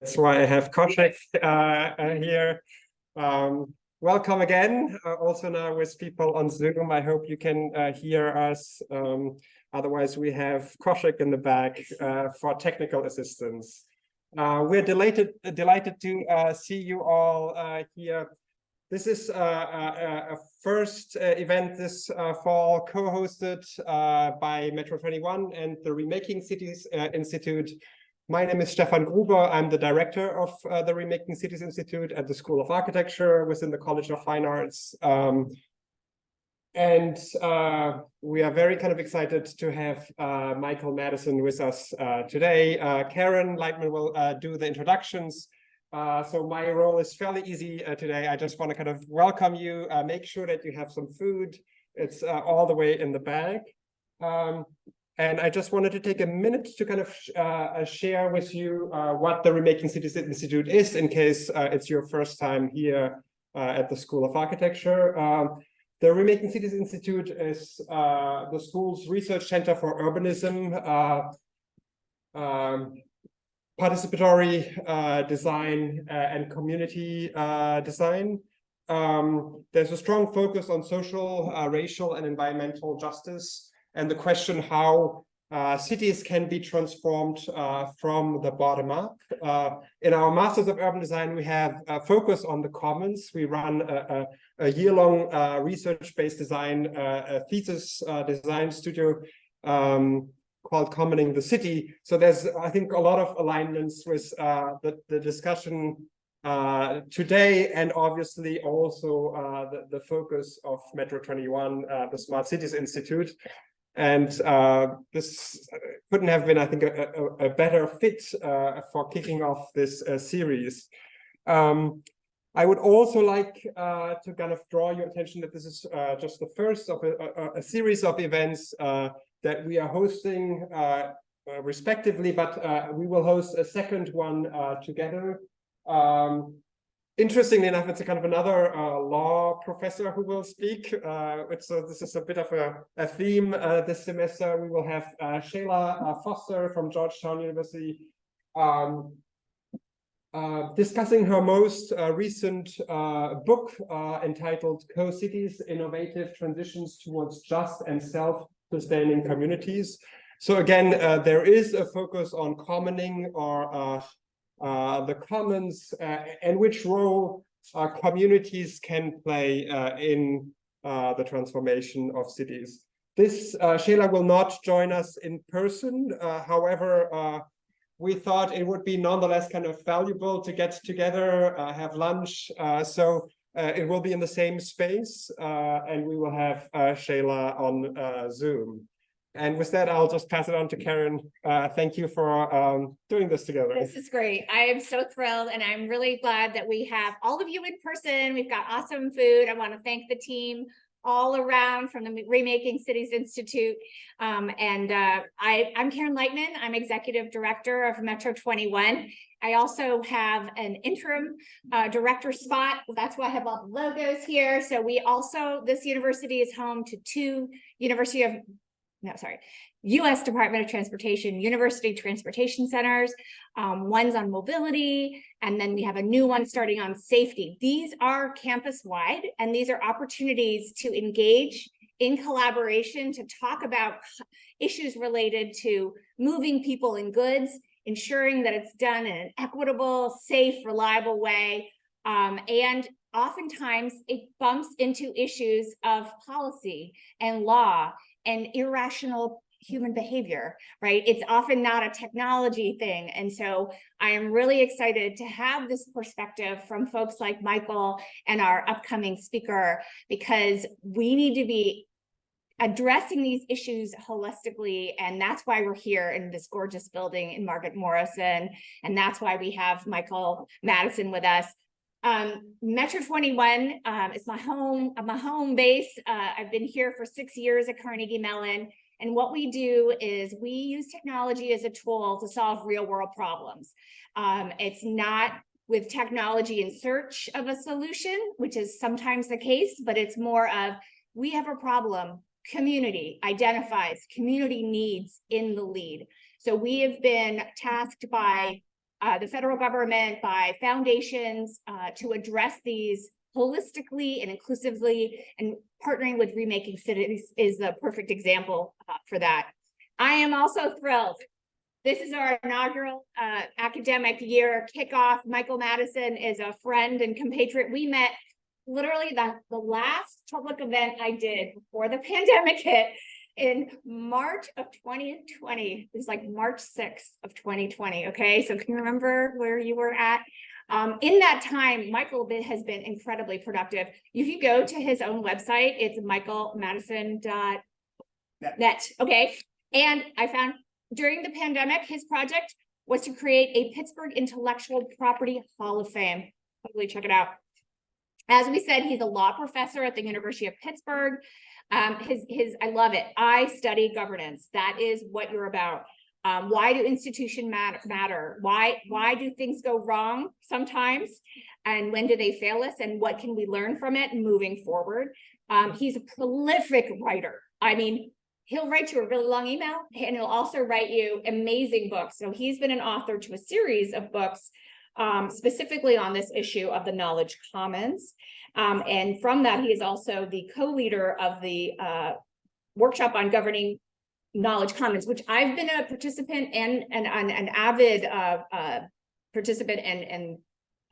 That's why I have Koshek here. Welcome again, also now with people on Zoom. I hope you can hear us. Otherwise, we have Koshek in the back for technical assistance. We're delighted to see you all here. This is a first event this fall, co-hosted by Metro21 and the Remaking Cities Institute. My name is Stefan Gruber. I'm the director of the Remaking Cities Institute at the School of Architecture within the College of Fine Arts. And we are very excited to have Michael Madison with us today. Karen Leitman will do the introductions. So my role is fairly easy today. I just want to welcome you, make sure that you have some food. It's all the way in the bag. And I just wanted to take a minute to share with you what the Remaking Cities Institute is, in case it's your first time here at the School of Architecture. The Remaking Cities Institute is the school's research center for urbanism, participatory design, and community design. There's a strong focus on social, racial, and environmental justice, and the question how cities can be transformed from the bottom up. In our Masters of Urban Design, we have a focus on the commons. We run a year-long research-based design, thesis design studio called Commoning the City. So there's, I think, a lot of alignments with the discussion today, and obviously also the focus of Metro21, the Smart Cities Institute. And this couldn't have been, I think, a better fit for kicking off this series. I would also like to draw your attention that this is just the first of a series of events that we are hosting respectively, but we will host a second one together. Interestingly enough, it's another law professor who will speak. So this is a bit of a theme this semester. We will have Shayla Foster from Georgetown University discussing her most recent book entitled Co-Cities: Innovative Transitions Towards Just and Self-Sustaining Communities. So again, there is a focus on commoning, or the commons, and which role communities can play in the transformation of cities. This Shayla will not join us in person. However, we thought it would be nonetheless valuable to get together, have lunch. So it will be in the same space, and we will have Shayla on Zoom. And with that, I'll just pass it on to Karen. Thank you for doing this together. This is great. I am so thrilled, and I'm really glad that we have all of you in person. We've got awesome food. I want to thank the team all around from the Remaking Cities Institute. I'm Karen Leitman. I'm Executive Director of Metro21. I also have an interim director spot. That's why I have all the logos here. So this university is home to two U.S. Department of Transportation University Transportation Centers. One's on mobility, and then we have a new one starting on safety. These are campus-wide, and these are opportunities to engage in collaboration to talk about issues related to moving people and goods, ensuring that it's done in an equitable, safe, reliable way. And oftentimes it bumps into issues of policy and law and irrational human behavior, right? It's often not a technology thing. And so I am really excited to have this perspective from folks like Michael and our upcoming speaker, because we need to be addressing these issues holistically. And that's why we're here in this gorgeous building in Margaret Morrison. And that's why we have Michael Madison with us. Metro21 is my home base. I've been here for 6 years at Carnegie Mellon. And what we do is we use technology as a tool to solve real world problems. It's not with technology in search of a solution, which is sometimes the case, but it's more of, we have a problem, community identifies, community needs in the lead. So we have been tasked by the federal government, by foundations to address these holistically and inclusively, and partnering with Remaking Cities is the perfect example for that. I am also thrilled. This is our inaugural academic year kickoff. Michael Madison is a friend and compatriot. We met literally the last public event I did before the pandemic hit in March of 2020. It was like March 6th of 2020. Okay, so can you remember where you were at? In that time, Michael has been incredibly productive. If you go to his own website, it's michaelmadison.net. Okay, and I found during the pandemic, his project was to create a Pittsburgh Intellectual Property Hall of Fame. Totally check it out. As we said, he's a law professor at the University of Pittsburgh. I love it. I study governance. That is what you're about. Why do institutions matter? Why do things go wrong sometimes? And when do they fail us? And what can we learn from it moving forward? He's a prolific writer. I mean, he'll write you a really long email, and he'll also write you amazing books. So he's been an author to a series of books specifically on this issue of the knowledge commons. And from that, he is also the co-leader of the workshop on governing knowledge commons, which I've been a participant and an avid participant and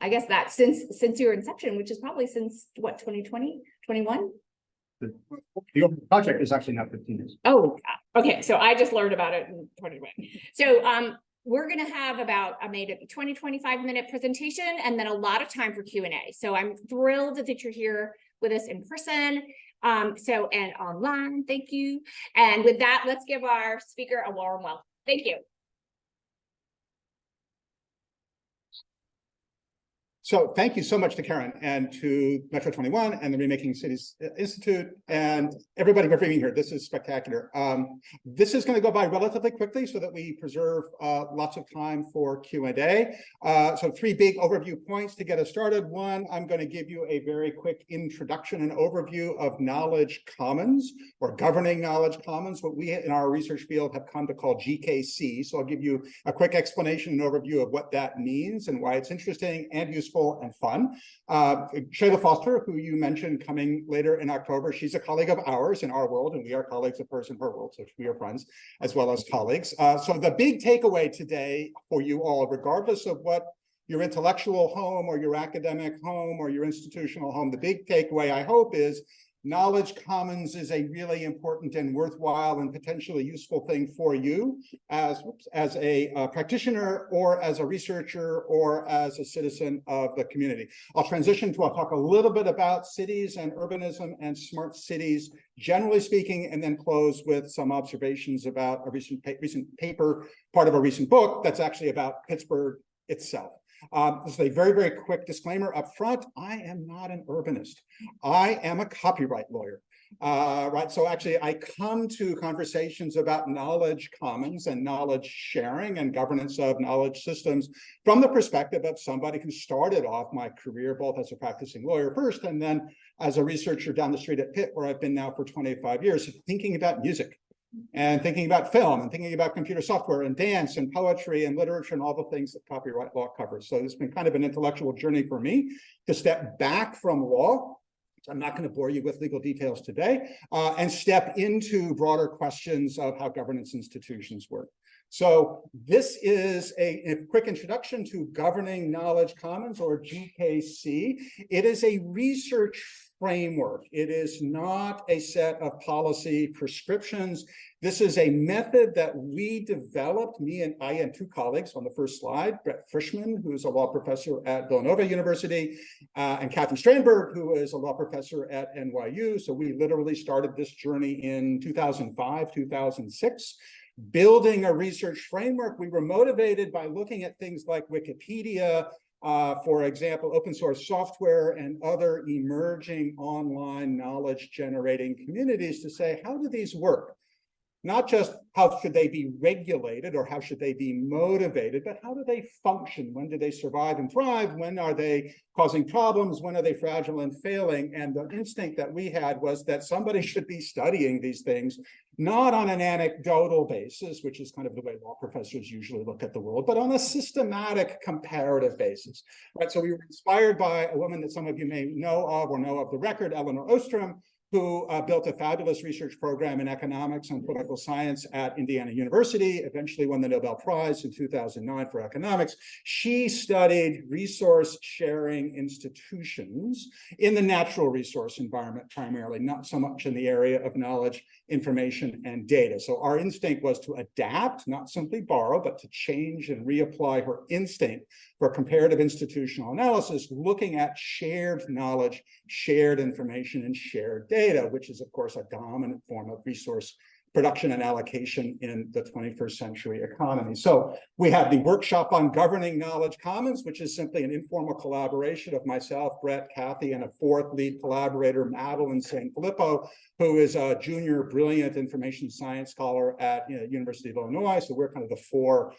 I guess that since your inception, which is probably since what, 2020, 21? The project is actually now 15 years. Oh, okay. So I just learned about it in 2020. So we're going to have I made a 25-minute presentation and then a lot of time for Q&A. So I'm thrilled that you're here with us in person. And online, thank you. And with that, let's give our speaker a warm welcome. Thank you. So thank you so much to Karen and to Metro21 and the Remaking Cities Institute and everybody for being here. This is spectacular. This is going to go by relatively quickly so that we preserve lots of time for Q&A. So 3 big overview points to get us started. One, I'm going to give you a very quick introduction and overview of knowledge commons or governing knowledge commons, what we in our research field have come to call GKC. So I'll give you a quick explanation and overview of what that means and why it's interesting and useful and fun. Shayla Foster, who you mentioned coming later in October, she's a colleague of ours in our world, and we are colleagues of hers in her world, so we are friends as well as colleagues. So the big takeaway today for you all, regardless of what your intellectual home or your academic home or your institutional home, the big takeaway, I hope, is knowledge commons is a really important and worthwhile and potentially useful thing for you as a practitioner or as a researcher or as a citizen of the community. I'll talk a little bit about cities and urbanism and smart cities, generally speaking, and then close with some observations about a recent paper, part of a recent book that's actually about Pittsburgh itself. This is a very, very quick disclaimer up front. I am not an urbanist. I am a copyright lawyer. Right. So actually, I come to conversations about knowledge commons and knowledge sharing and governance of knowledge systems from the perspective of somebody who started off my career both as a practicing lawyer first and then as a researcher down the street at Pitt, where I've been now for 25 years, thinking about music and thinking about film and thinking about computer software and dance and poetry and literature and all the things that copyright law covers. So it's been kind of an intellectual journey for me to step back from law. I'm not going to bore you with legal details today, and step into broader questions of how governance institutions work. So this is a quick introduction to Governing Knowledge Commons, or GKC. It is a research framework. It is not a set of policy prescriptions. This is a method that we developed, I and 2 colleagues on the first slide, Brett Frischman, who is a law professor at Villanova University, and Kathy Strandberg, who is a law professor at NYU. So we literally started this journey in 2005, 2006. Building a research framework, we were motivated by looking at things like Wikipedia, for example, open source software and other emerging online knowledge generating communities to say, how do these work? not just how should they be regulated or how should they be motivated, but how do they function? When do they survive and thrive? When are they causing problems? When are they fragile and failing? And the instinct that we had was that somebody should be studying these things, not on an anecdotal basis, which is kind of the way law professors usually look at the world, but on a systematic comparative basis, right? So we were inspired by a woman that some of you may know of or know of the record, Eleanor Ostrom, who built a fabulous research program in economics and political science at Indiana University, eventually won the Nobel Prize in 2009 for economics. She studied resource sharing institutions in the natural resource environment primarily, not so much in the area of knowledge, information, and data. So our instinct was to adapt, not simply borrow, but to change and reapply her instinct for comparative institutional analysis, looking at shared knowledge, shared information, and shared data, which is, of course, a dominant form of resource production and allocation in the 21st century economy. So we have the workshop on governing knowledge commons, which is simply an informal collaboration of myself, Brett, Kathy, and a fourth lead collaborator, Madeline St. Filippo, who is a junior brilliant information science scholar at University of Illinois. So we're kind of the four,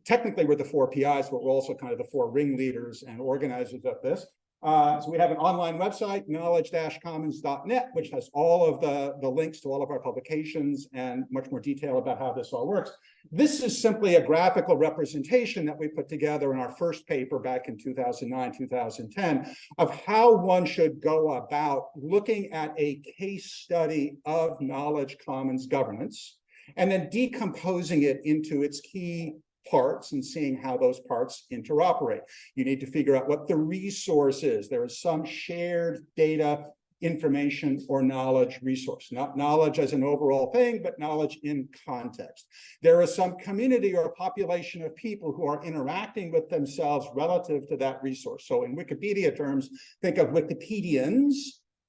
technically we're the four PIs, but we're also kind of the four ringleaders and organizers of this. So we have an online website, knowledge-commons.net, which has all of the links to all of our publications and much more detail about how this all works. This is simply a graphical representation that we put together in our first paper back in 2009, 2010, of how one should go about looking at a case study of knowledge commons governance, and then decomposing it into its key parts and seeing how those parts interoperate. You need to figure out what the resource is. There is some shared data, information, or knowledge resource, not knowledge as an overall thing, but knowledge in context. There is some community or population of people who are interacting with themselves relative to that resource. So in Wikipedia terms, think of Wikipedians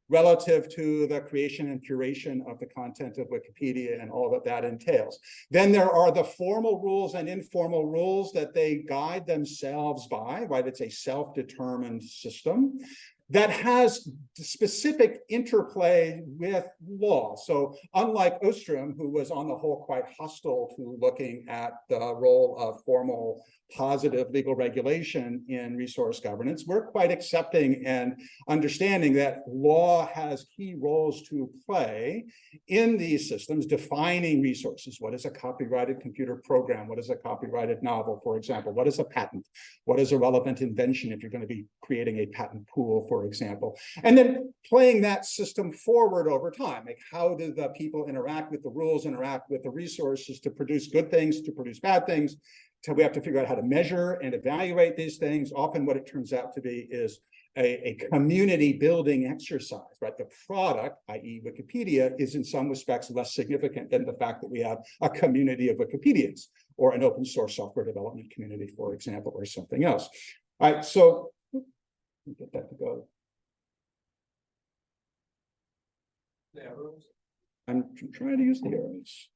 relative to the creation and curation of the content of Wikipedia and all that that entails. Then there are the formal rules and informal rules that they guide themselves by, right? It's a self-determined system that has specific interplay with law. So unlike Ostrom, who was on the whole quite hostile to looking at the role of formal positive legal regulation in resource governance, we're quite accepting and understanding that law has key roles to play in these systems, defining resources. What is a copyrighted computer program? What is a copyrighted novel, for example? What is a patent? What is a relevant invention if you're going to be creating a patent pool, for example? And then playing that system forward over time. Like, how do the people interact with the rules, interact with the resources to produce good things, to produce bad things? So we have to figure out how to measure and evaluate these things. Often what it turns out to be is a community building exercise, right? The product, i.e. Wikipedia, is in some respects less significant than the fact that we have a community of Wikipedians or an open source software development community, for example, or something else. All right, so let me get that to go. The arrows. I'm trying to use the arrows.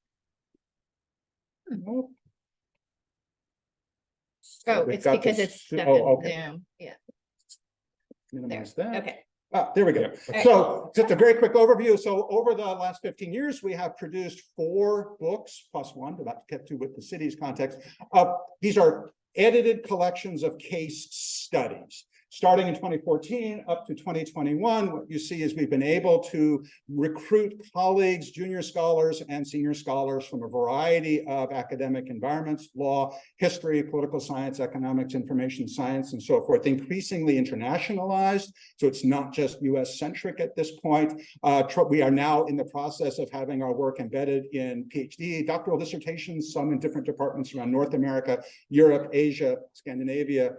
Nope. Oh, We've it's got because this- it's stuck oh, in okay. Zoom. Yeah. Minimize There. that. Okay. Ah, there we go. right. So just a very quick overview. So over the last 15 years, we have produced 4 books plus one, about to get to with the city's context. These are edited collections of case studies. Starting in 2014 up to 2021, what you see is we've been able to recruit colleagues, junior scholars and senior scholars from a variety of academic environments, law, history, political science, economics, information science, and so forth, increasingly internationalized. So it's not just US centric at this point. We are now in the process of having our work embedded in PhD, doctoral dissertations, some in different departments around North America, Europe, Asia, Scandinavia,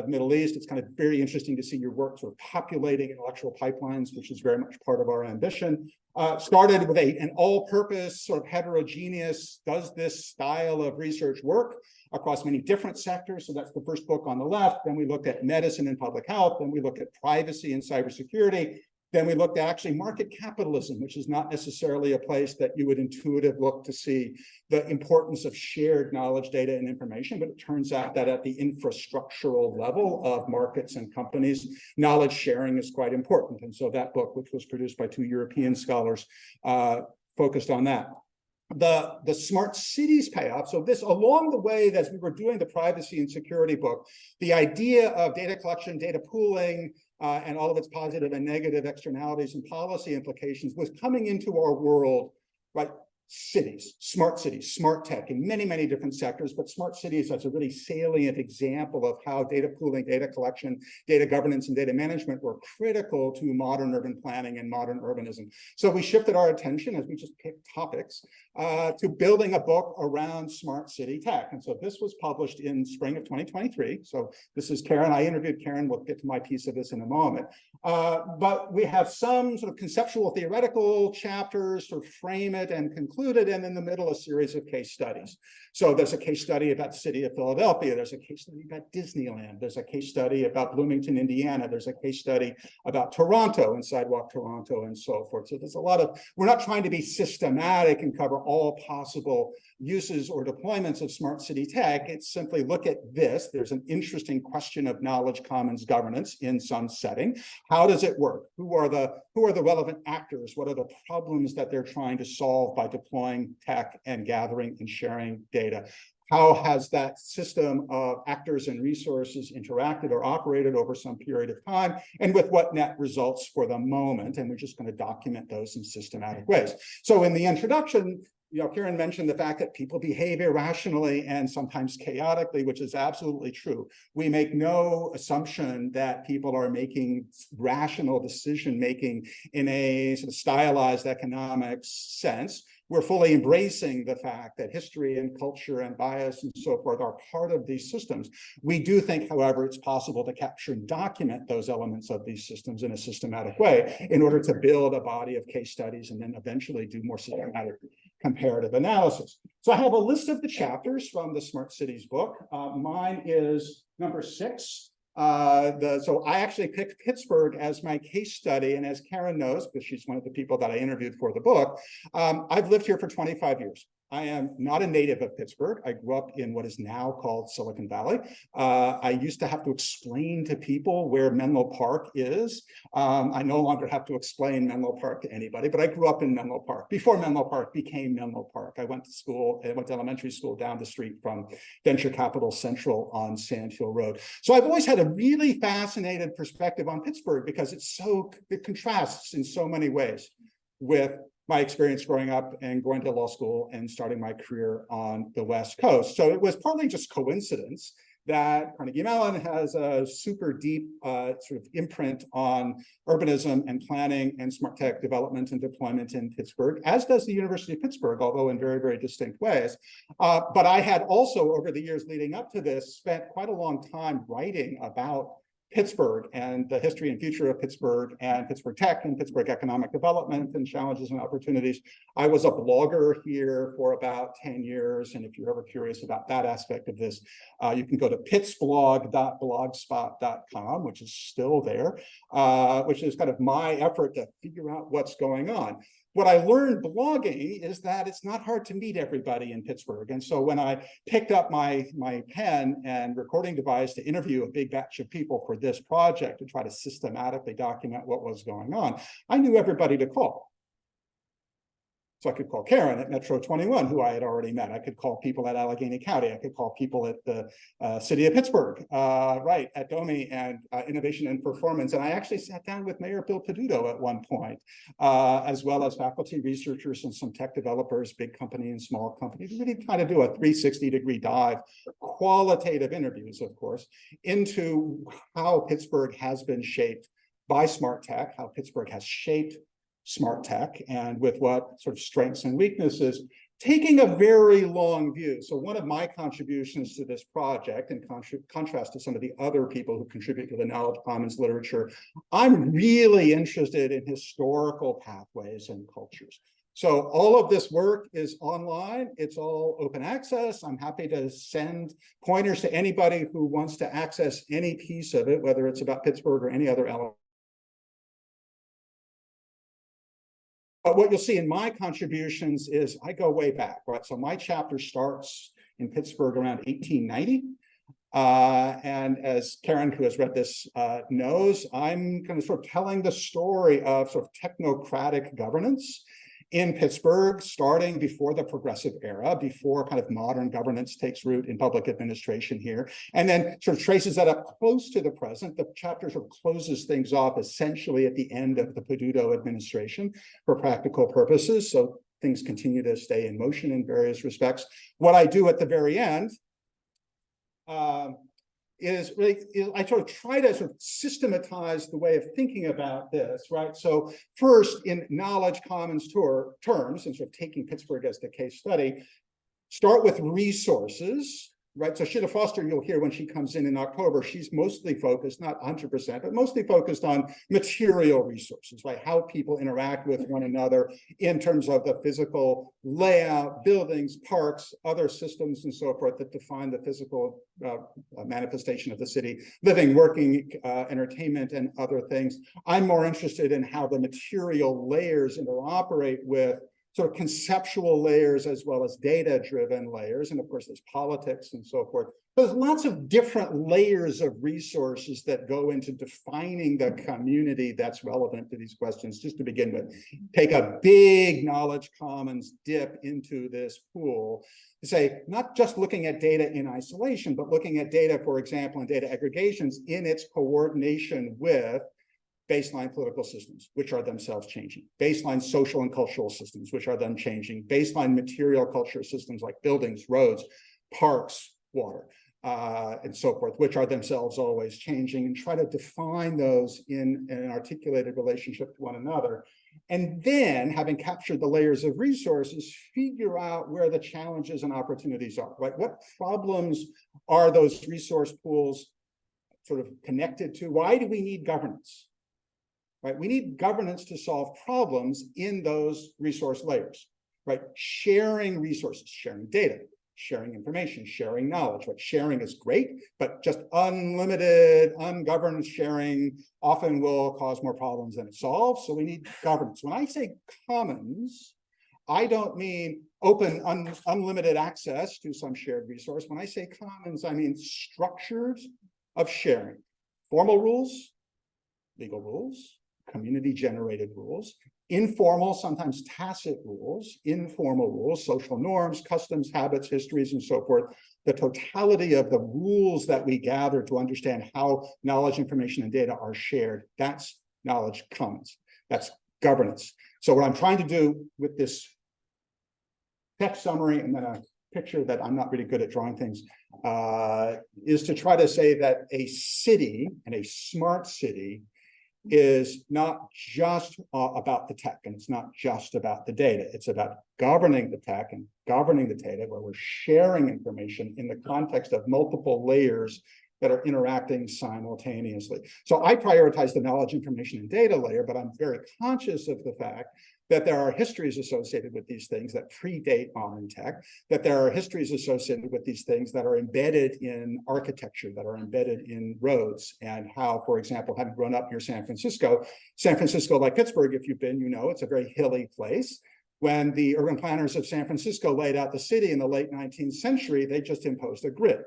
Middle East. It's kind of very interesting to see your work sort of populating intellectual pipelines, which is very much part of our ambition. Started with an all-purpose sort of heterogeneous, does this style of research work across many different sectors? So that's the first book on the left. Then we looked at medicine and public health. Then we looked at privacy and cybersecurity. Then we looked at actually market capitalism, which is not necessarily a place that you would intuitively look to see the importance of shared knowledge, data, and information. But it turns out that at the infrastructural level of markets and companies, knowledge sharing is quite important. And so that book, which was produced by 2 European scholars, focused on that. the smart cities payoff. So this, along the way, as we were doing the privacy and security book, the idea of data collection, data pooling, and all of its positive and negative externalities and policy implications was coming into our world, right? Cities, smart tech in many, many different sectors, but smart cities as a really salient example of how data pooling, data collection, data governance, and data management were critical to modern urban planning and modern urbanism. So we shifted our attention, as we just picked topics, to building a book around smart city tech. And so this was published in spring of 2023. So this is Karen. I interviewed Karen. We'll get to my piece of this in a moment. But we have some sort of conceptual, theoretical chapters to frame it and conclude it, and in the middle, a series of case studies. So there's a case study about the city of Philadelphia. There's a case study about Disneyland. There's a case study about Bloomington, Indiana. There's a case study about Toronto and Sidewalk Toronto and so forth. So there's a lot of, we're not trying to be systematic and cover all possible uses or deployments of smart city tech. It's simply look at this. There's an interesting question of knowledge commons governance in some setting. How does it work? Who are the relevant actors? What are the problems that they're trying to solve by deploying tech and gathering and sharing data? How has that system of actors and resources interacted or operated over some period of time, and with what net results for the moment? And we're just going to document those in systematic ways. So in the introduction, Karen mentioned the fact that people behave irrationally and sometimes chaotically, which is absolutely true. We make no assumption that people are making rational decision-making in a sort of stylized economics sense. We're fully embracing the fact that history and culture and bias and so forth are part of these systems. We do think, however, it's possible to capture and document those elements of these systems in a systematic way in order to build a body of case studies and then eventually do more systematic comparative analysis. So I have a list of the chapters from the Smart Cities book. Mine is number 6. So I actually picked Pittsburgh as my case study, and as Karen knows, because she's one of the people that I interviewed for the book, I've lived here for 25 years. I am not a native of Pittsburgh. I grew up in what is now called Silicon Valley. I used to have to explain to people where Menlo Park is. I no longer have to explain Menlo Park to anybody, but I grew up in Menlo Park before Menlo Park became Menlo Park. I went to elementary school down the street from Venture Capital Central on Sand Hill Road. So I've always had a really fascinated perspective on Pittsburgh because it contrasts in so many ways with my experience growing up and going to law school and starting my career on the West Coast. So it was partly just coincidence that Carnegie Mellon has a super deep sort of imprint on urbanism and planning and smart tech development and deployment in Pittsburgh, as does the University of Pittsburgh, although in very, very distinct ways. But I had also, over the years leading up to this, spent quite a long time writing about Pittsburgh and the history and future of Pittsburgh and Pittsburgh tech and Pittsburgh economic development and challenges and opportunities. I was a blogger here for about 10 years. And if you're ever curious about that aspect of this, you can go to pittsblog.blogspot.com, which is still there, which is kind of my effort to figure out what's going on. What I learned blogging is that it's not hard to meet everybody in Pittsburgh. And so when I picked up my pen and recording device to interview a big batch of people for this project to try to systematically document what was going on, I knew everybody to call. So I could call Karen at Metro21, who I had already met. I could call people at Allegheny County. I could call people at the city of Pittsburgh, right, at DOMI and Innovation and Performance. And I actually sat down with Mayor Bill Peduto at one point, as well as faculty researchers and some tech developers, big company and small company, to really kind of do a 360-degree dive, qualitative interviews, of course, into how Pittsburgh has been shaped by smart tech, how Pittsburgh has shaped smart tech, and with what sort of strengths and weaknesses, taking a very long view. So one of my contributions to this project, in contrast to some of the other people who contribute to the Knowledge Commons literature, I'm really interested in historical pathways and cultures. So all of this work is online. It's all open access. I'm happy to send pointers to anybody who wants to access any piece of it, whether it's about Pittsburgh or any other element. But what you'll see in my contributions is I go way back, right? So my chapter starts in Pittsburgh around 1890. And as Karen, who has read this, knows, I'm kind of sort of telling the story of sort of technocratic governance in Pittsburgh, starting before the progressive era, before kind of modern governance takes root in public administration here, and then sort of traces that up close to the present. The chapter sort of closes things off essentially at the end of the Peduto administration for practical purposes. So things continue to stay in motion in various respects. What I do at the very end is I sort of try to sort of systematize the way of thinking about this, right? So first, in knowledge commons terms, and sort of taking Pittsburgh as the case study, start with resources, right? So Sheila Foster, you'll hear when she comes in October, she's mostly focused, not 100%, but mostly focused on material resources, right? How people interact with one another in terms of the physical layout, buildings, parks, other systems, and so forth that define the physical manifestation of the city, living, working, entertainment, and other things. I'm more interested in how the material layers interoperate with sort of conceptual layers as well as data-driven layers. And of course, there's politics and so forth. There's lots of different layers of resources that go into defining the community that's relevant to these questions. Just to begin with, take a big knowledge commons dip into this pool to say, not just looking at data in isolation, but looking at data, for example, and data aggregations in its coordination with baseline political systems, which are themselves changing, baseline social and cultural systems, which are then changing, baseline material culture systems like buildings, roads, parks, water, and so forth, which are themselves always changing, and try to define those in an articulated relationship to one another. And then, having captured the layers of resources, figure out where the challenges and opportunities are, right? What problems are those resource pools sort of connected to? Why do we need governance? Right, we need governance to solve problems in those resource layers, right? Sharing resources, sharing data, sharing information, sharing knowledge. Right? Sharing is great, but just unlimited, ungoverned sharing often will cause more problems than it solves. So we need governance. When I say commons, I don't mean open, unlimited access to some shared resource. When I say commons, I mean structures of sharing, formal rules, legal rules, community-generated rules, informal, sometimes tacit rules, informal rules, social norms, customs, habits, histories, and so forth. The totality of the rules that we gather to understand how knowledge, information, and data are shared, that's knowledge commons. That's governance. So what I'm trying to do with this text summary and then a picture that I'm not really good at drawing things is to try to say that a city, and a smart city, is not just about the tech, and it's not just about the data. It's about governing the tech and governing the data, where we're sharing information in the context of multiple layers that are interacting simultaneously. So I prioritize the knowledge, information, and data layer, but I'm very conscious of the fact that there are histories associated with these things that predate modern tech, that there are histories associated with these things that are embedded in architecture, that are embedded in roads, and how, for example, having grown up near San Francisco, like Pittsburgh, if you've been, you know, it's a very hilly place. When the urban planners of San Francisco laid out the city in the late 19th century, they just imposed a grid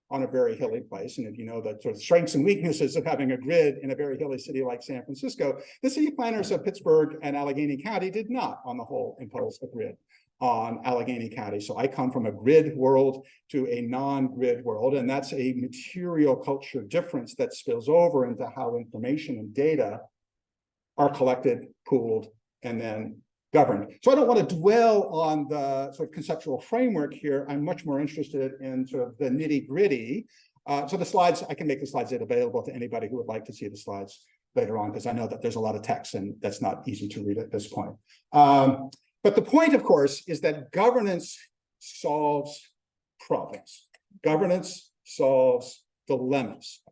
on a very hilly place. And if you know the sort of strengths and weaknesses of having a grid in a very hilly city like San Francisco, the city planners of Pittsburgh and Allegheny County did not, on the whole, impose a grid on Allegheny County. So I come from a grid world to a non-grid world, and that's a material culture difference that spills over into how information and data are collected, pooled, and then governed. So I don't want to dwell on the sort of conceptual framework here. I'm much more interested in sort of the nitty-gritty. So the slides, I can make the slides available to anybody who would like to see the slides later on, because I know that there's a lot of text and that's not easy to read at this point. But the point, of course, is that governance solves problems. Governance solves dilemmas.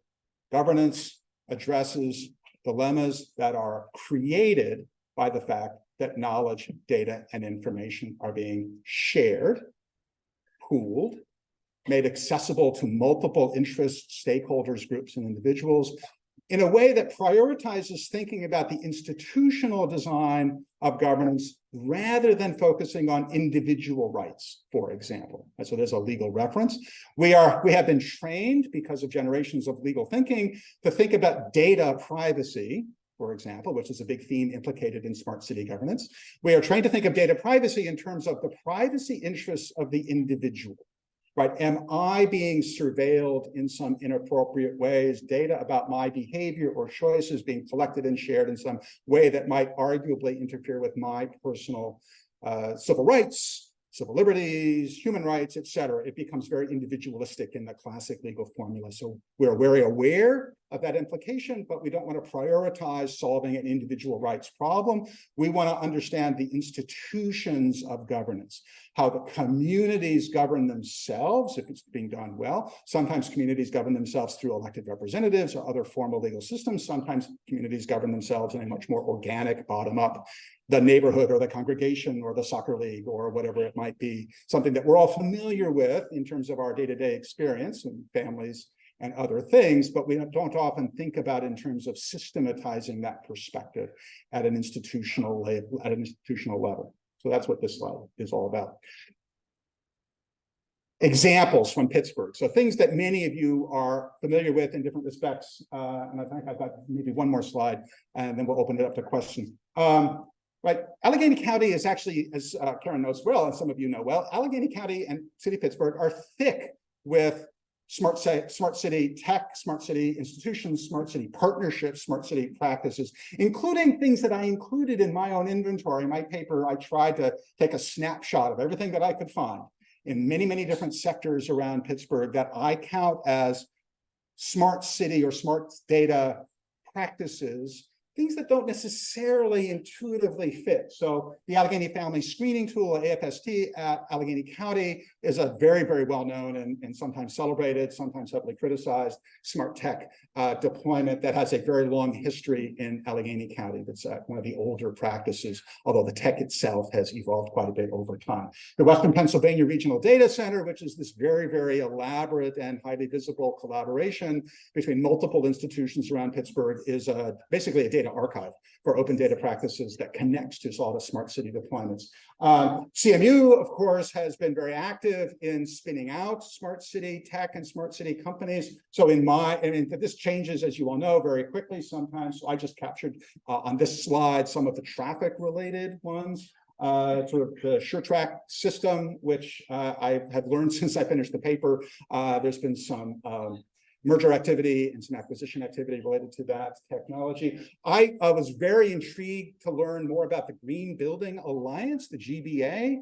Governance addresses dilemmas that are created by the fact that knowledge, data, and information are being shared, pooled, made accessible to multiple interests, stakeholders, groups, and individuals in a way that prioritizes thinking about the institutional design of governance rather than focusing on individual rights, for example. And so there's a legal reference. We have been trained, because of generations of legal thinking, to think about data privacy for example, which is a big theme implicated in smart city governance. We are trying to think of data privacy in terms of the privacy interests of the individual, right? Am I being surveilled in some inappropriate ways? Data about my behavior or choices being collected and shared in some way that might arguably interfere with my personal civil rights, civil liberties, human rights, et cetera. It becomes very individualistic in the classic legal formula. So we're very aware of that implication, but we don't want to prioritize solving an individual rights problem. We want to understand the institutions of governance, how the communities govern themselves, if it's being done well. Sometimes communities govern themselves through elected representatives or other formal legal systems. Sometimes communities govern themselves in a much more organic, bottom-up, the neighborhood or the congregation or the soccer league or whatever it might be, something that we're all familiar with in terms of our day-to-day experience and families and other things, but we don't often think about in terms of systematizing that perspective at an institutional level. So that's what this slide is all about. Examples from Pittsburgh. So things that many of you are familiar with in different respects. And I think I've got maybe one more slide and then we'll open it up to questions. Right, Allegheny County is actually, as Karen knows well, and some of you know well, Allegheny County and City of Pittsburgh are thick with smart city tech, smart city institutions, smart city partnerships, smart city practices, including things that I included in my own inventory. In my paper, I tried to take a snapshot of everything that I could find in many, many different sectors around Pittsburgh that I count as smart city or smart data practices, things that don't necessarily intuitively fit. So the Allegheny Family Screening Tool, AFST, at Allegheny County is a very, very well-known and sometimes celebrated, sometimes heavily criticized smart tech deployment that has a very long history in Allegheny County. That's one of the older practices, although the tech itself has evolved quite a bit over time. The Western Pennsylvania Regional Data Center, which is this very, very elaborate and highly visible collaboration between multiple institutions around Pittsburgh, is basically a data archive for open data practices that connects to all the smart city deployments. CMU, of course, has been very active in spinning out smart city tech and smart city companies. So this changes, as you all know, very quickly sometimes. So I just captured on this slide some of the traffic related ones. Sort of the SureTrack system, which I have learned since I finished the paper. There's been some merger activity and some acquisition activity related to that technology. I was very intrigued to learn more about the Green Building Alliance, the GBA,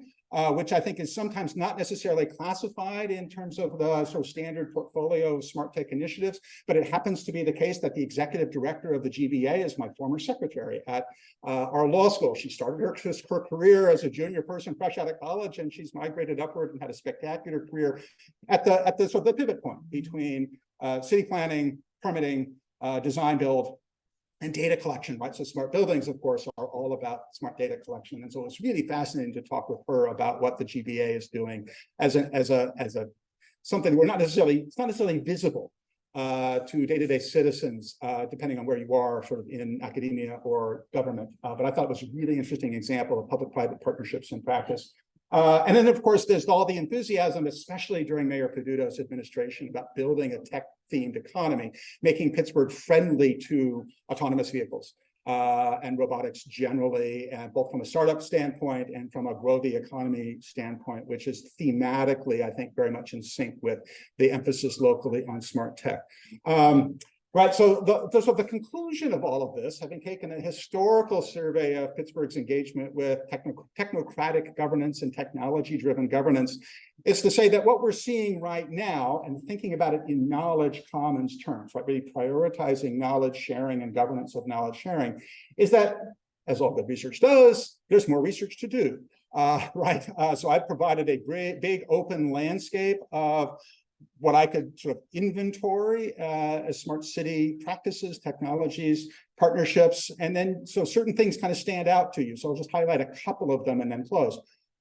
which I think is sometimes not necessarily classified in terms of the sort of standard portfolio of smart tech initiatives, but it happens to be the case that the executive director of the GBA is my former secretary at our law school. She started her career as a junior person fresh out of college, and she's migrated upward and had a spectacular career at the sort of the pivot point between city planning, permitting, design build, and data collection, right? So smart buildings, of course, are all about smart data collection. And so it's really fascinating to talk with her about what the GBA is doing as something we're not necessarily, it's not necessarily visible to day-to-day citizens, depending on where you are sort of in academia or government. But I thought it was a really interesting example of public-private partnerships in practice. And then, of course, there's all the enthusiasm, especially during Mayor Peduto's administration, about building a tech-themed economy, making Pittsburgh friendly to autonomous vehicles and robotics generally, and both from a startup standpoint and from a grow the economy standpoint, which is thematically, I think, very much in sync with the emphasis locally on smart tech. Right, so the conclusion of all of this, having taken a historical survey of Pittsburgh's engagement with technocratic governance and technology-driven governance, is to say that what we're seeing right now, and thinking about it in knowledge commons terms, right, really prioritizing knowledge sharing and governance of knowledge sharing, is that, as all good research does, there's more research to do, right? So I've provided a big open landscape of what I could sort of inventory as smart city practices, technologies, partnerships, and then so certain things kind of stand out to you. So I'll just highlight a couple of them and then close.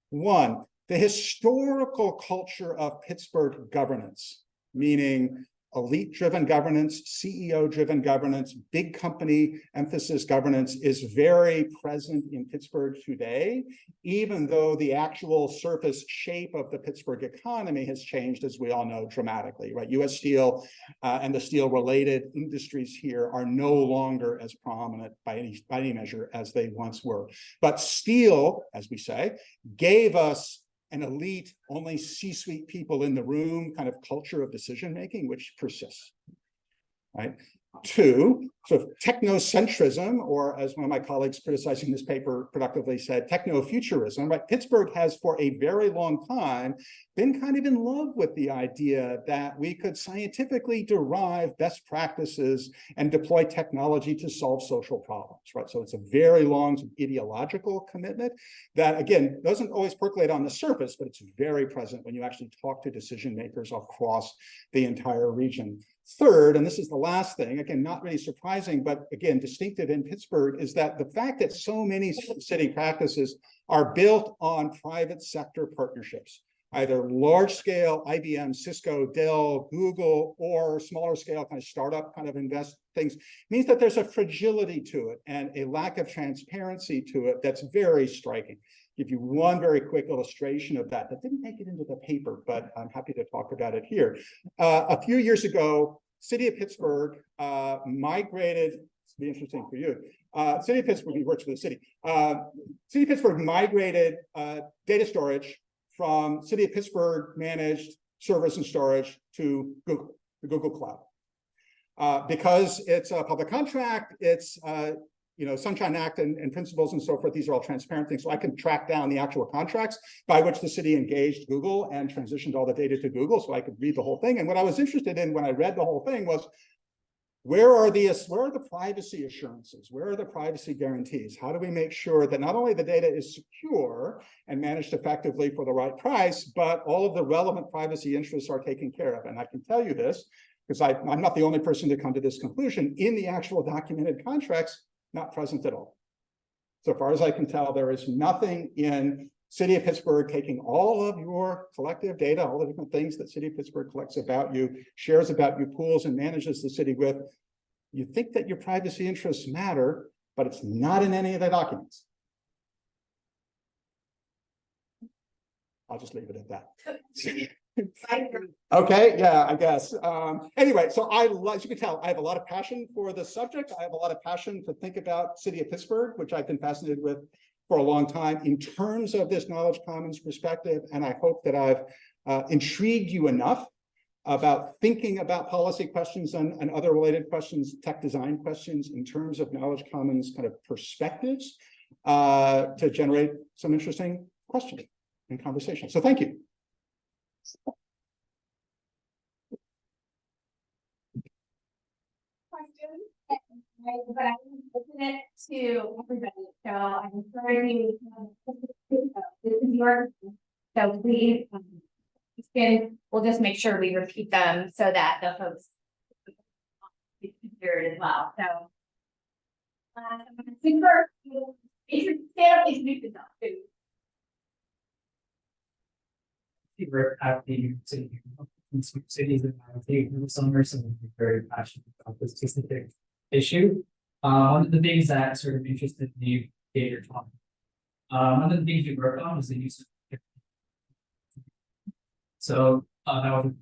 One, the historical culture of Pittsburgh governance, meaning elite-driven governance, CEO-driven governance, big company emphasis governance is very present in Pittsburgh today, even though the actual surface shape of the Pittsburgh economy has changed, as we all know, dramatically, right? U.S. Steel and the steel-related industries here are no longer as prominent by any measure as they once were. But steel, as we say, gave us an elite, only C-suite people in the room kind of culture of decision-making, which persists, right? Two, sort of technocentrism, or as one of my colleagues criticizing this paper productively said, techno-futurism, right? Pittsburgh has for a very long time been kind of in love with the idea that we could scientifically derive best practices and deploy technology to solve social problems, right? So it's a very long ideological commitment that, again, doesn't always percolate on the surface, but it's very present when you actually talk to decision makers across the entire region. Third, and this is the last thing, again, not really surprising, but again, distinctive in Pittsburgh, is that the fact that so many city practices are built on private sector partnerships, either large scale, IBM, Cisco, Dell, Google, or smaller scale kind of startup kind of invest things, means that there's a fragility to it and a lack of transparency to it that's very striking. Give you one very quick illustration of that. That didn't make it into the paper, but I'm happy to talk about it here. A few years ago, City of Pittsburgh migrated, this will be interesting for you. City of Pittsburgh, he works for the city. City of Pittsburgh migrated data storage from City of Pittsburgh managed servers and storage to Google, the Google Cloud. Because it's a public contract, it's Sunshine Act and principles and so forth, these are all transparent things. So I can track down the actual contracts by which the city engaged Google and transitioned all the data to Google, so I could read the whole thing. And what I was interested in when I read the whole thing was, where are the privacy assurances? Where are the privacy guarantees? How do we make sure that not only the data is secure and managed effectively for the right price, but all of the relevant privacy interests are taken care of? And I can tell you this, because I'm not the only person to come to this conclusion, in the actual documented contracts, not present at all. So far as I can tell, there is nothing in City of Pittsburgh taking all of your collective data, all the different things that City of Pittsburgh collects about you, shares about you, pools and manages the city with. You think that your privacy interests matter, but it's not in any of the documents. I'll just leave it at that. Okay, yeah, I guess. Anyway, so as you can tell, I have a lot of passion for the subject. I have a lot of passion to think about City of Pittsburgh, which I've been fascinated with for a long time in terms of this knowledge commons perspective. And I hope that I've intrigued you enough about thinking about policy questions and other related questions, tech design questions in terms of knowledge commons kind of perspectives to generate some interesting questions and conversation. So thank you. But I open it to everybody, so I'm encouraging you. This is your, so please, we'll just make sure we repeat them so that the folks can hear it as well. So, first, stand up, introduce yourself. We're at the city in cities and in the summer, so we're very passionate about this specific issue. One of the things that sort of interested me, Gator talk. One of the things we worked on was the use of. So that was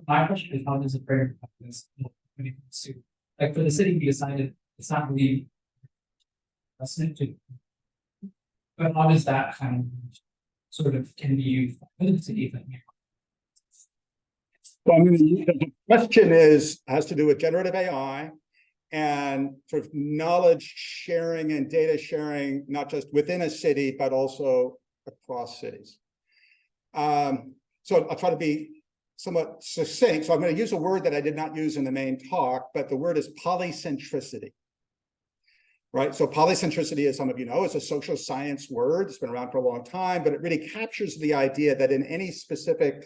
my question is, how does a framework like this when it comes to, like, for the city, we decided it's not really investment to, but how does that kind of sort of can be used by the city? Well, I mean, the question has to do with generative AI and sort of knowledge sharing and data sharing, not just within a city, but also across cities. So I'll try to be somewhat succinct. So I'm going to use a word that I did not use in the main talk, but the word is polycentricity. Right, so polycentricity, as some of you know, is a social science word. It's been around for a long time, but it really captures the idea that in any specific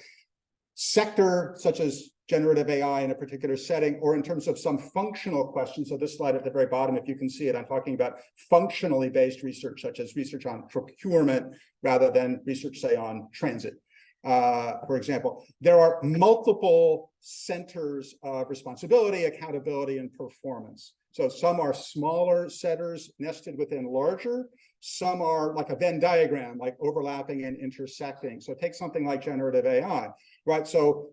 sector, such as generative AI in a particular setting, or in terms of some functional questions. So this slide at the very bottom, if you can see it, I'm talking about functionally based research, such as research on procurement, rather than research, say, on transit. for example. There are multiple centers of responsibility, accountability, and performance. So some are smaller centers nested within larger. Some are like a Venn diagram, like overlapping and intersecting. So take something like generative AI, right? So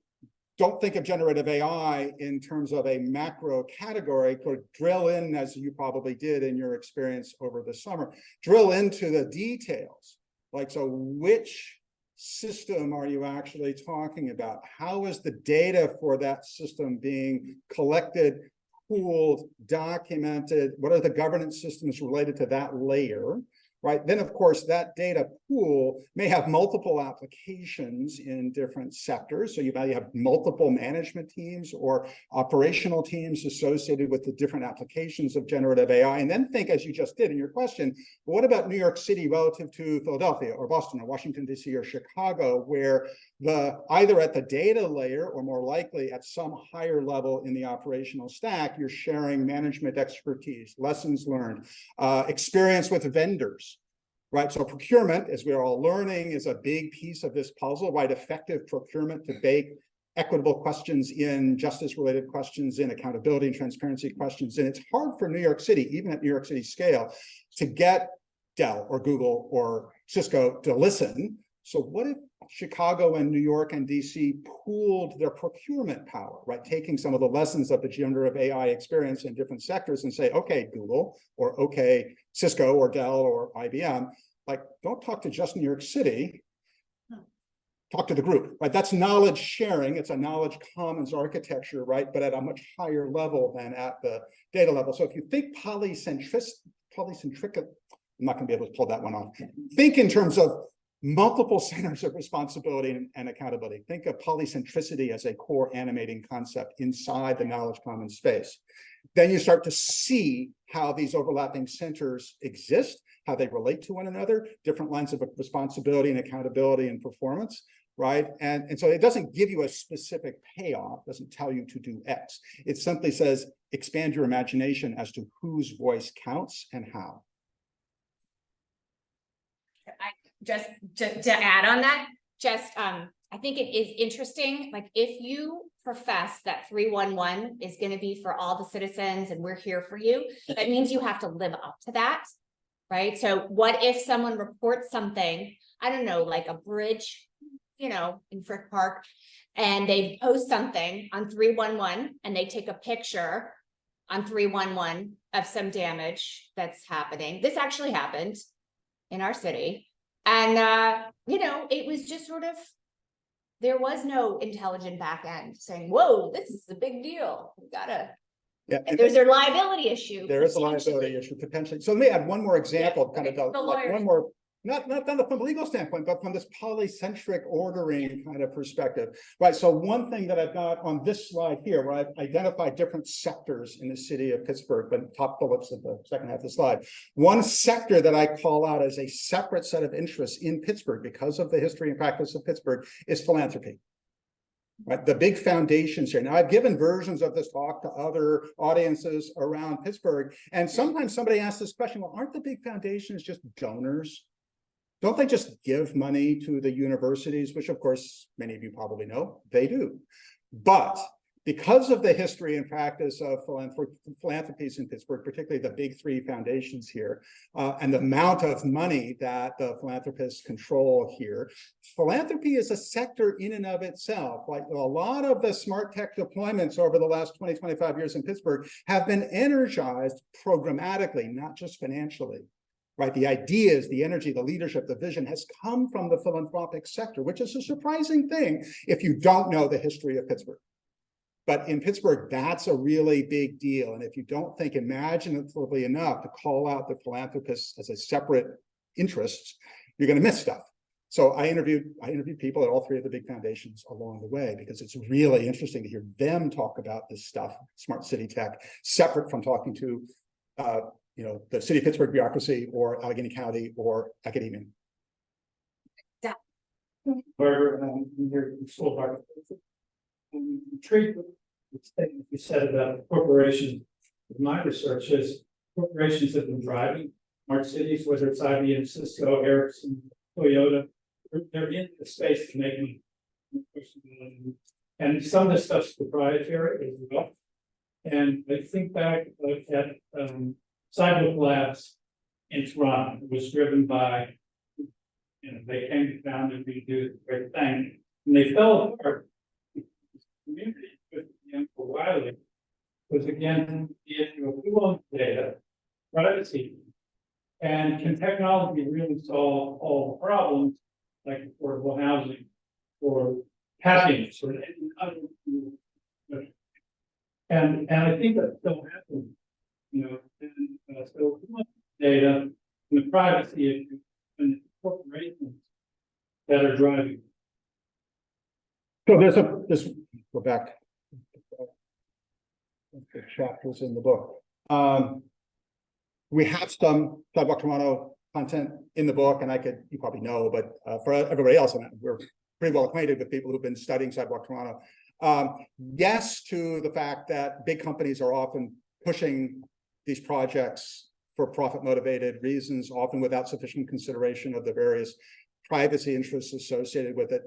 don't think of generative AI in terms of a macro category, or drill in, as you probably did in your experience over the summer, drill into the details. Like, so which system are you actually talking about? How is the data for that system being collected, pooled, documented? What are the governance systems related to that layer? Right. Then, of course, that data pool may have multiple applications in different sectors. So you might have multiple management teams or operational teams associated with the different applications of generative AI. And then think, as you just did in your question, what about New York City relative to Philadelphia or Boston or Washington, D.C. or Chicago, where either at the data layer or more likely at some higher level in the operational stack, you're sharing management expertise, lessons learned, experience with vendors, right? So procurement, as we're all learning, is a big piece of this puzzle, right? Effective procurement to bake equitable questions in, justice-related questions in, accountability and transparency questions. And it's hard for New York City, even at New York City scale, to get Dell or Google or Cisco to listen. So what if Chicago and New York and DC pooled their procurement power, right? Taking some of the lessons of the generative AI experience in different sectors and say, okay, Google, or okay, Cisco or Dell or IBM, like, don't talk to just New York City, talk to the group, right? That's knowledge sharing. It's a knowledge commons architecture, right? But at a much higher level than at the data level. So if you think polycentric, I'm not going to be able to pull that one off. Think in terms of multiple centers of responsibility and accountability. Think of polycentricity as a core animating concept inside the knowledge commons space. Then you start to see how these overlapping centers exist, how they relate to one another, different lines of responsibility and accountability and performance, right? And so it doesn't give you a specific payoff, doesn't tell you to do X. It simply says, expand your imagination as to whose voice counts and how. Just to add on that, I think it is interesting, like if you profess that 311 is going to be for all the citizens and we're here for you, that means you have to live up to that, right? So what if someone reports something, I don't know, like a bridge, you know, in Frick Park, and they post something on 311 and they take a picture on 311 of some damage that's happening. This actually happened in our city. And, you know, it was just sort of, there was no intelligent back end saying, whoa, this is a big deal. We gotta, yeah, there's a liability issue. There is a liability issue potentially. So let me add one more example, Yeah, kind of like one more, not from a legal standpoint, but from this polycentric ordering kind of perspective, right? So one thing that I've got on this slide here, where I've identified different sectors in the city of Pittsburgh, but top bullets of the second half of the slide. One sector that I call out as a separate set of interests in Pittsburgh because of the history and practice of Pittsburgh is philanthropy. Right, the big foundations here. Now, I've given versions of this talk to other audiences around Pittsburgh, and sometimes somebody asks this question, well, aren't the big foundations just donors? Don't they just give money to the universities, which of course, many of you probably know, they do. But because of the history and practice of philanthropies in Pittsburgh, particularly the big three foundations here, and the amount of money that the philanthropists control here, philanthropy is a sector in and of itself. Like a lot of the smart tech deployments over the last 20, 25 years in Pittsburgh have been energized programmatically, not just financially. Right, the ideas, the energy, the leadership, the vision has come from the philanthropic sector, which is a surprising thing if you don't know the history of Pittsburgh. But in Pittsburgh, that's a really big deal. And if you don't think imaginatively enough to call out the philanthropists as a separate interest, you're going to miss stuff. So I interviewed people at all three of the big foundations along the way, because it's really interesting to hear them talk about this stuff, smart city tech, separate from talking to you know, the city of Pittsburgh bureaucracy or Allegheny County or academia. Where you're so hard. Treat the statement you said about corporations. My research is corporations have been driving smart cities, whether it's IBM, Cisco, Ericsson, Toyota, they're in the space to make money. And some of the stuff's proprietary as well. And I think back at Sidewalk Labs in Toronto, it was driven by, they came down and we do the great thing, and they fell apart. The community with Uncle Wiley was again the issue of who owns data, privacy, and can technology really solve all the problems like affordable housing or happiness or any other. And I think that still happens, and so data and the privacy issue and corporations that are driving. So there's go back. The chapters in the book. We have some Sidewalk Toronto content in the book, and you probably know, but for everybody else, we're pretty well acquainted with people who've been studying Sidewalk Toronto. Yes, to the fact that big companies are often pushing these projects for profit motivated reasons, often without sufficient consideration of the various privacy interests associated with it.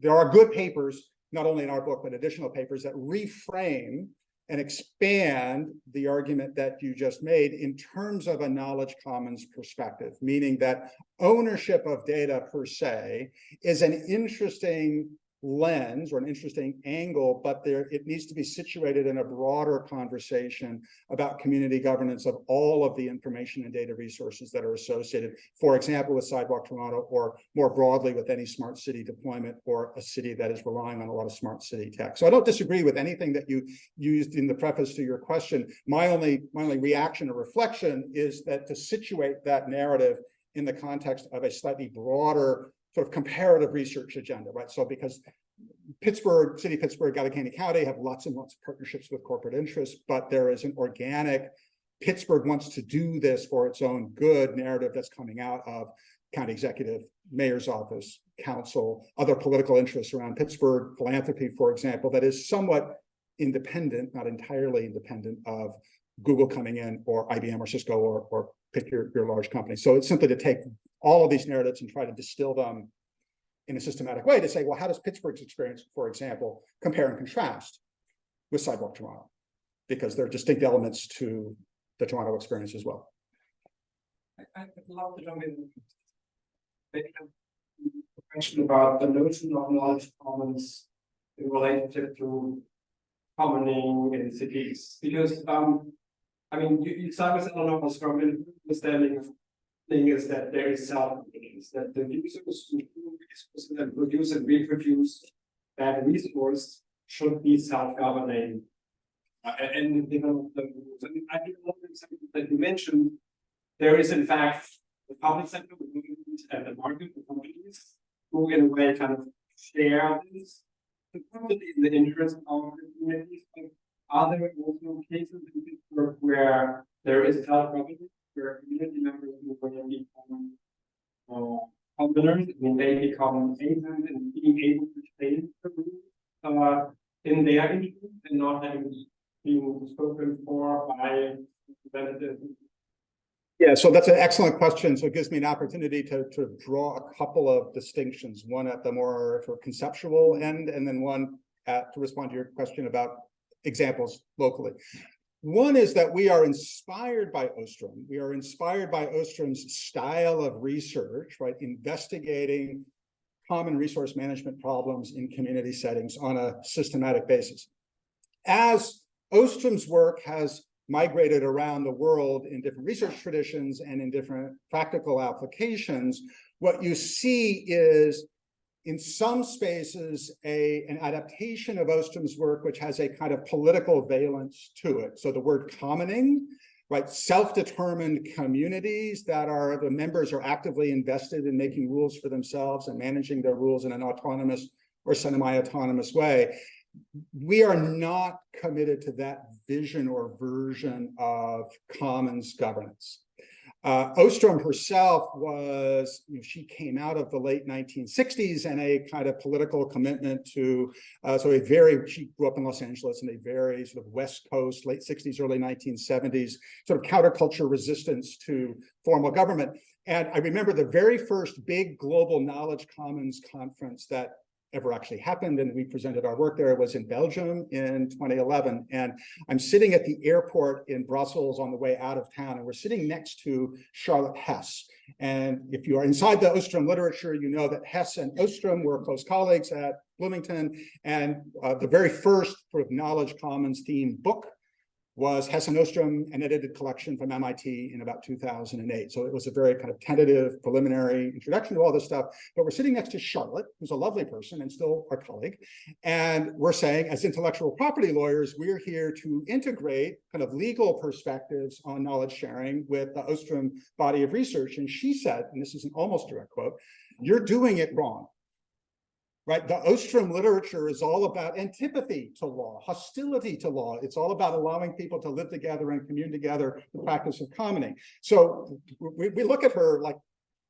There are good papers, not only in our book, but additional papers that reframe and expand the argument that you just made in terms of a knowledge commons perspective, meaning that ownership of data per se is an interesting lens or an interesting angle, but it needs to be situated in a broader conversation about community governance of all of the information and data resources that are associated, for example, with Sidewalk Toronto, or more broadly with any smart city deployment or a city that is relying on a lot of smart city tech. So I don't disagree with anything that you used in the preface to your question. My only reaction or reflection is that to situate that narrative in the context of a slightly broader sort of comparative research agenda, right? So because Pittsburgh, Allegheny County have lots and lots of partnerships with corporate interests, but there is an organic, Pittsburgh wants to do this for its own good narrative that's coming out of county executive, mayor's office, council, other political interests around Pittsburgh, philanthropy, for example, that is somewhat independent, not entirely independent of Google coming in or IBM or Cisco or pick your large company. So it's simply to take all of these narratives and try to distill them in a systematic way to say, well, how does Pittsburgh's experience, for example, compare and contrast with Sidewalk Toronto? Because there are distinct elements to the Toronto experience as well. I'd love to jump in. A question about the notion of knowledge commons in relationship to commoning in cities, because I mean, you start with autonomous from an understanding of thing is that there is self-governance, that the users who produce and reproduce that resource should be self-governing and develop the rules. I mean, I think one of the examples that you mentioned, there is in fact the public sector and the market, the companies who in a way kind of share this in the interest of our communities. Are there also cases in Pittsburgh where there is self-governance, where community members who become commoners, when they become agents and being able to change the rules in their interest and not having been spoken for by representatives? Yeah, so that's an excellent question. So it gives me an opportunity to draw a couple of distinctions, one at the more sort of conceptual end, and then one to respond to your question about examples locally. One is that we are inspired by Ostrom. We are inspired by Ostrom's style of research, right? Investigating common resource management problems in community settings on a systematic basis. As Ostrom's work has migrated around the world in different research traditions and in different practical applications, what you see is in some spaces, an adaptation of Ostrom's work, which has a kind of political valence to it. So the word commoning, right? Self-determined communities that are, the members are actively invested in making rules for themselves and managing their rules in an autonomous or semi-autonomous way. We are not committed to that vision or version of commons governance. Ostrom herself was, she came out of the late 1960s and a kind of political commitment to, she grew up in Los Angeles in a very sort of West Coast, late 60s, early 1970s, sort of counterculture resistance to formal government. And I remember the very first big global knowledge commons conference that ever actually happened, and we presented our work there. It was in Belgium in 2011, and I'm sitting at the airport in Brussels on the way out of town, and we're sitting next to Charlotte Hess. And if you are inside the Ostrom literature, you know that Hess and Ostrom were close colleagues at Bloomington, and the very first sort of knowledge commons themed book was Hess and Ostrom, an edited collection from MIT in about 2008. So it was a very kind of tentative preliminary introduction to all this stuff. But we're sitting next to Charlotte, who's a lovely person and still our colleague. And we're saying, as intellectual property lawyers, we're here to integrate kind of legal perspectives on knowledge sharing with the Ostrom body of research. And she said, and this is an almost direct quote, "You're doing it wrong." Right, the Ostrom literature is all about antipathy to law, hostility to law. It's all about allowing people to live together and commune together, the practice of commoning. So we look at her like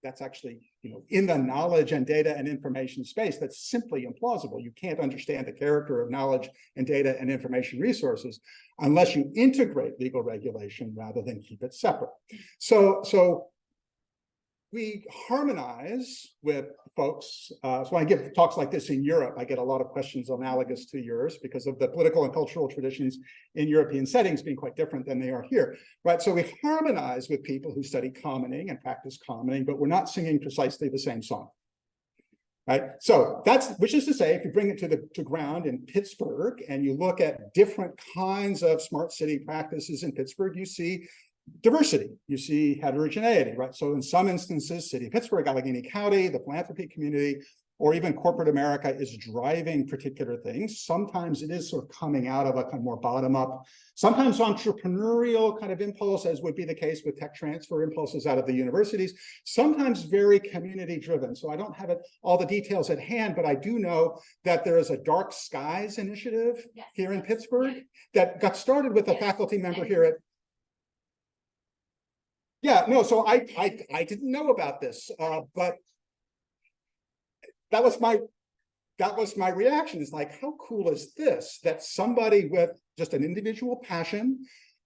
that's actually, in the knowledge and data and information space, that's simply implausible. You can't understand the character of knowledge and data and information resources unless you integrate legal regulation rather than keep it separate. So we harmonize with folks. So when I give talks like this in Europe, I get a lot of questions analogous to yours because of the political and cultural traditions in European settings being quite different than they are here, right? So we harmonize with people who study commoning and practice commoning, but we're not singing precisely the same song, right? So which is to say, if you bring it to ground in Pittsburgh and you look at different kinds of smart city practices in Pittsburgh, you see diversity, you see heterogeneity, right? So in some instances, City of Pittsburgh, Allegheny County, the philanthropy community, or even corporate America is driving particular things. Sometimes it is sort of coming out of a kind of more bottom-up, sometimes entrepreneurial kind of impulse, as would be the case with tech transfer impulses out of the universities, sometimes very community-driven. So I don't have all the details at hand, but I do know that there is a Dark Skies initiative here in Pittsburgh that got started with a faculty member here at so I didn't know about this, but that was my reaction. Is like, how cool is this? That somebody with just an individual passion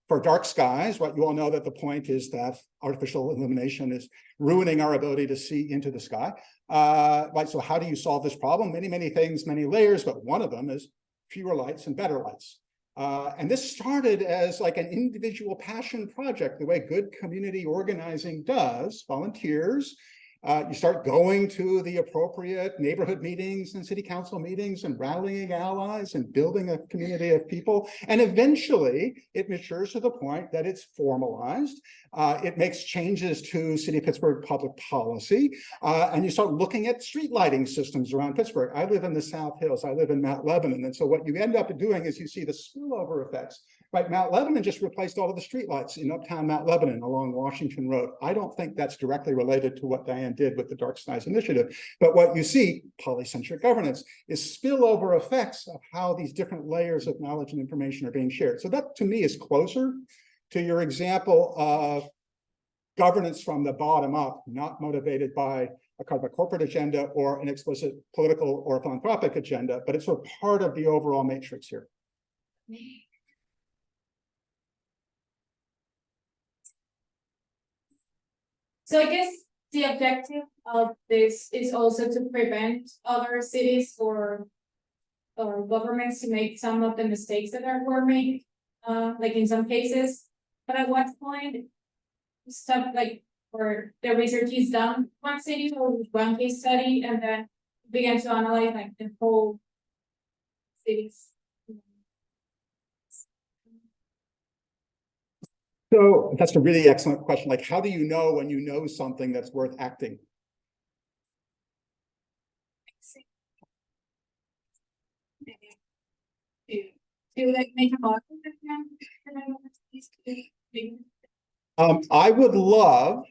for dark skies, right? You all know that the point is that artificial illumination is ruining our ability to see into the sky. Right. So how do you solve this problem? Many things, many layers, but one of them is fewer lights and better lights. And this started as like an individual passion project, the way good community organizing does, volunteers. You start going to the appropriate neighborhood meetings and city council meetings and rallying allies and building a community of people. And eventually it matures to the point that it's formalized. It makes changes to City of Pittsburgh public policy. And you start looking at street lighting systems around Pittsburgh. I live in the South Hills. I live in Mount Lebanon. And so what you end up doing is you see the spillover effects. Right, Mount Lebanon just replaced all of the streetlights in uptown Mount Lebanon along Washington Road. I don't think that's directly related to what Diane did with the Dark Skies Initiative. But what you see, polycentric governance, is spillover effects of how these different layers of knowledge and information are being shared. So that, to me, is closer to your example of governance from the bottom up, not motivated by a kind of a corporate agenda or an explicit political or philanthropic agenda, but it's sort of part of the overall matrix here. So I guess the objective of this is also to prevent other cities or governments to make some of the mistakes that were made, like in some cases. But at what point, stuff like where the research is done one city or with one case study, and then begin to analyze like the whole cities. So that's a really excellent question. Like, how do you know when you know something that's worth acting? To like make a model. I would love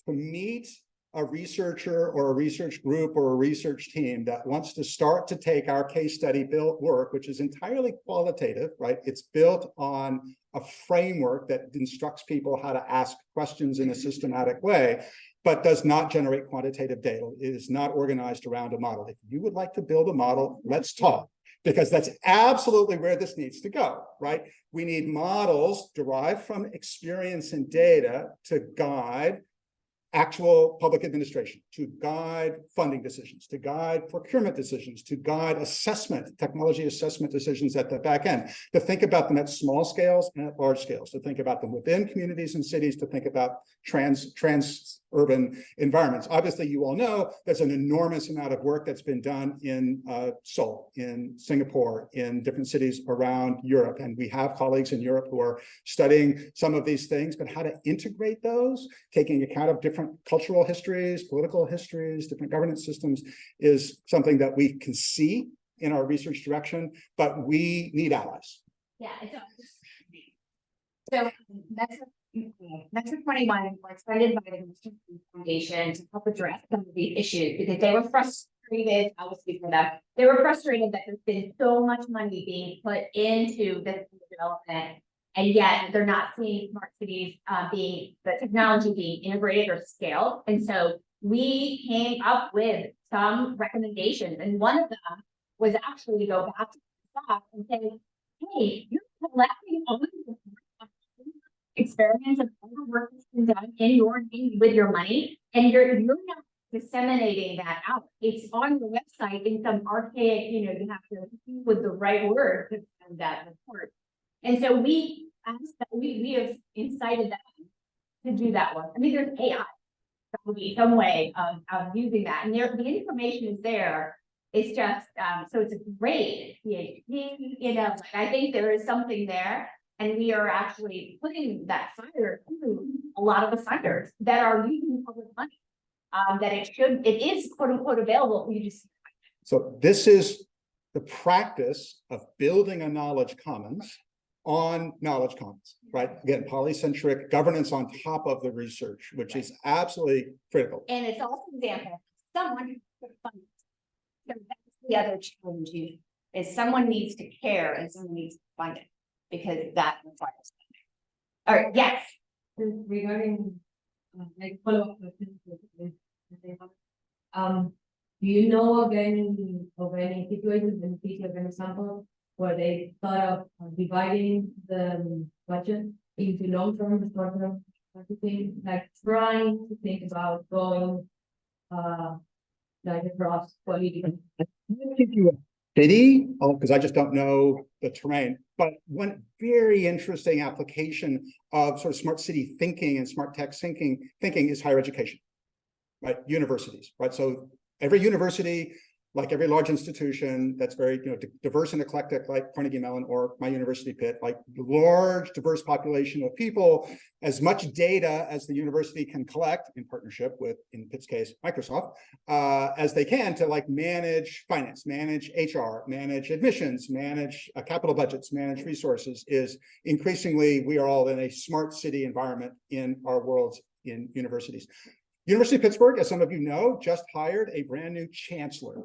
to meet a researcher or a research group or a research team that wants to start to take our case study built work, which is entirely qualitative, right? It's built on a framework that instructs people how to ask questions in a systematic way, but does not generate quantitative data. It is not organized around a model. If you would like to build a model, let's talk, because that's absolutely where this needs to go, right? We need models derived from experience and data to guide actual public administration, to guide funding decisions, to guide procurement decisions, to guide assessment, technology assessment decisions at the back end, to think about them at small scales and at large scales, to think about them within communities and cities, to think about trans-urban environments. Obviously, you all know there's an enormous amount of work that's been done in Seoul, in Singapore, in different cities around Europe. And we have colleagues in Europe who are studying some of these things, but how to integrate those, taking account of different cultural histories, political histories, different governance systems, is something that we can see in our research direction, but we need allies. Yeah, it does. So Metro21 was funded by the Madison Foundation to help address some of the issues because they were frustrated. I will speak for them. They were frustrated that there's been so much money being put into this development, and yet they're not seeing smart cities the technology being integrated or scaled. And so we came up with some recommendations, and one of them was actually to go back to the staff and say, hey, you're collecting all of the experiments of all the work that's been done in your name with your money, and you're not disseminating that out. It's on your website in some archaic, you have to with the right word to send that report. And so we asked that we have incited them to do that work. I mean, there's AI. That would be some way of using that. And the information is there. It's just, so it's a great PhD, I think there is something there. And we are actually putting that fire to a lot of the funders that are using public money. That it is quote unquote available. We just. So this is the practice of building a knowledge commons on knowledge commons, right? Again, polycentric governance on top of the research, which is absolutely critical. And it's also an example of someone who funds. So that's the other challenge is someone needs to care and someone needs to fund it because that requires funding. All right, yes. Regarding like follow-up questions, do you know of any situations in city of an example where they thought of dividing the budget into long-term, short-term, everything, like trying to think about going like across political. City, because I just don't know the terrain, but one very interesting application of sort of smart city thinking and smart tech thinking is higher education, right? Universities, right? So every university, like every large institution that's very diverse and eclectic, like Carnegie Mellon or my university, Pitt, like large diverse population of people, as much data as the university can collect in partnership with, in Pitt's case, Microsoft, as they can to like manage finance, manage HR, manage admissions, manage capital budgets, manage resources. Is increasingly, we are all in a smart city environment in our worlds in universities. University of Pittsburgh, as some of you know, just hired a brand new chancellor,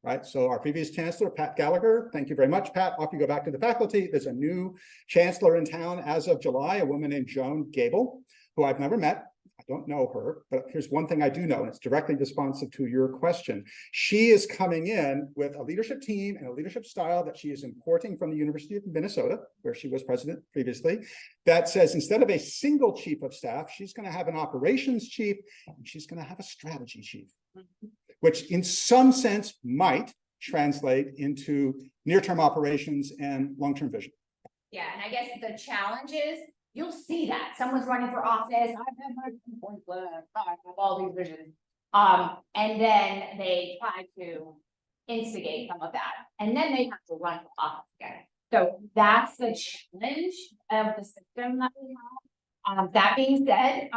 right? So our previous chancellor, Pat Gallagher, thank you very much, Pat. Off you go back to the faculty. There's a new chancellor in town as of July, a woman named Joan Gable, who I've never met. I don't know her, but here's one thing I do know, and it's directly responsive to your question. She is coming in with a leadership team and a leadership style that she is importing from the University of Minnesota, where she was president previously, that says instead of a single chief of staff, she's going to have an operations chief, and she's going to have a strategy chief, which in some sense might translate into near-term operations and long-term vision. Yeah, and I guess the challenge is you'll see that someone's running for office. I have my point left. I have all these visions. And then they try to instigate some of that, and then they have to run for office again. So that's the challenge of the system that we have. That being said,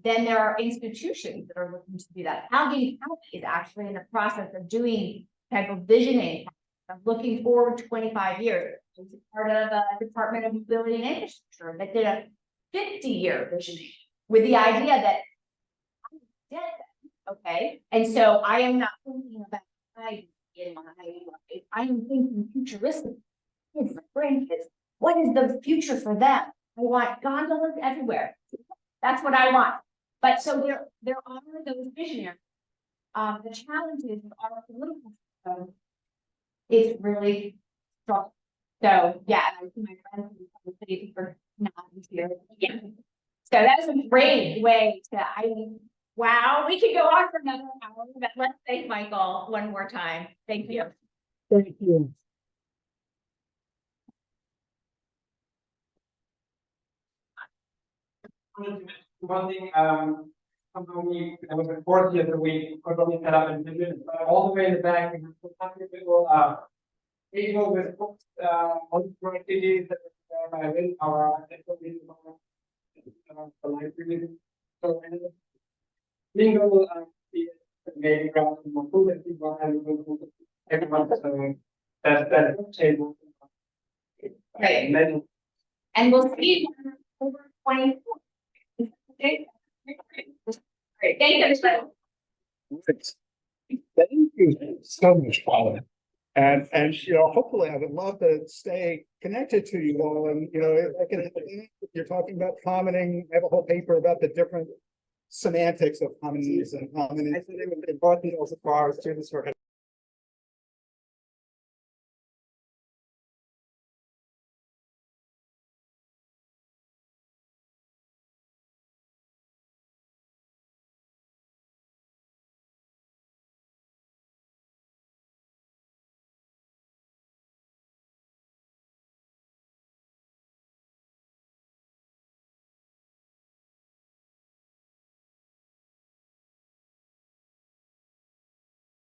then there are institutions that are looking to do that. Allegheny County is actually in the process of doing type of visioning, of looking forward 25 years. It's part of the Department of Mobility and Infrastructure that did a 50-year visioning with the idea that Okay, and so I am not thinking about I in my life. I am thinking futuristic. Kids, my grandkids, what is the future for them? I want gondolas everywhere. That's what I want. But so there are those visionaries. The challenges of our political system is really strong. So yeah, and I see my friends from the city for not here. Yeah. So that's a great way to, wow, we could go on for another hour, but let's thank Michael one more time. Thank you. Thank you. One thing, company, I was reported the other week, probably set up in Madison, but all the way in the back, we have people with books, on the activities that are in our, the library. So, and bingo, maybe grab some more food and people and everyone, so that's table. Right. And then And we'll see you over 24. Okay. Great. Thank you, everybody. Thank you so much, Paula. And you know, hopefully I would love to stay connected to you all. And you know, you're talking about commenting, I have a whole paper about the different semantics of homonyms and homonyms. I think it would be important also for our students who are